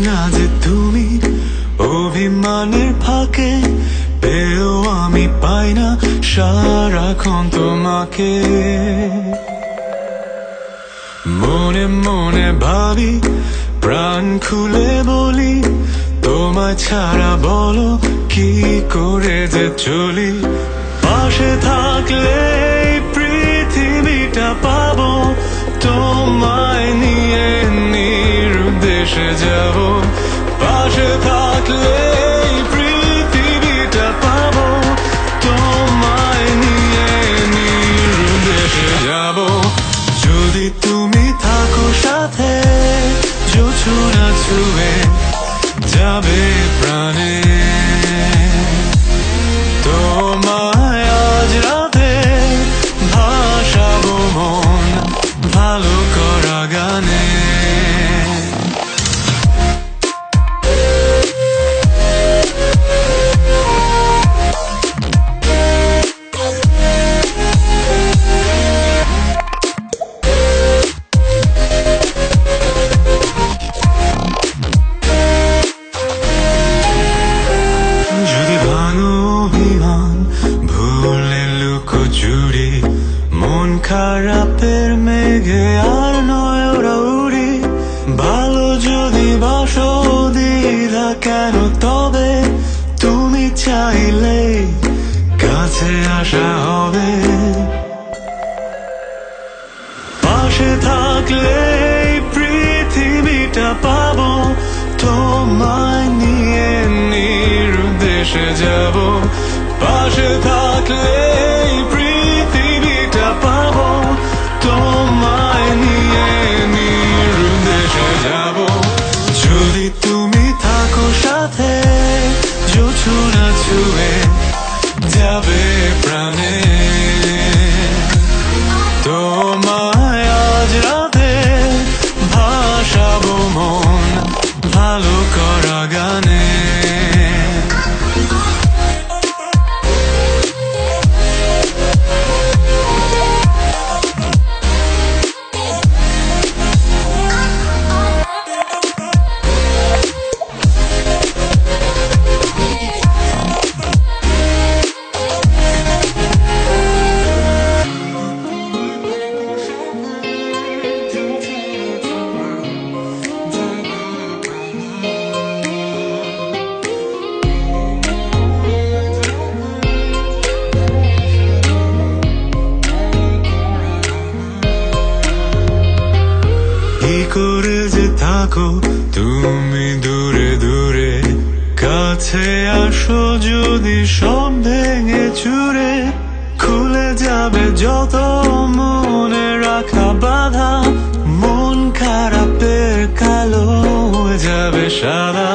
না যে তুমি অভিমানের ফাঁকে পেয়েও আমি পাই না সারাক্ষণ তোমাকে। মনে মনে ভাবি, প্রাণ খুলে বলি, তোমায় ছাড়া বলো কি করে যে চলি। পাশে থাকলে পৃথিবীটা পাবো, তোমায় নিয়ে নিরুদ্দেশে যাব। পাশে থাকলে পৃথিবীটা পাবো, তোমায় নিয়ে নিরুদ্দেশে যাব। যদি তুমি থাকো সাথে, জোছনা ছুঁয়ে যাবে প্রাণে। তোমায় আজ রাতে ভাসাবো মন ভালো করা গানে। চুরি মন খারাপের মেঘে আর নয় ওরা উড়ি। ভালো যদি বাসো দ্বিধা কেন তবে, তুমি চাইলে কাছে আসা হবে। পাশে থাকলে পৃথিবীটা পাবো, তোমায় নিয়ে নিরুদ্দেশে যাব। পাশে থাকলে পৃথিবীটা পাবো, তোমায় নিয়ে নিরুদ্দেশে যাব। যদি তুমি থাকো সাথে, জোছনা ছুঁয়ে যাবে প্রাণে। তোমায় আজ রাতে ভাসাবো মন ভালো করা গানে। কি করে যে থাকো তুমি দূরে দূরে, কাছে আসো যদি সব ভেঙে চুরে। খুলে যাবে যত মনে রাখা বাধা, মন খারাপের কালো হয়ে যাবে সাদা।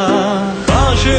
পাশে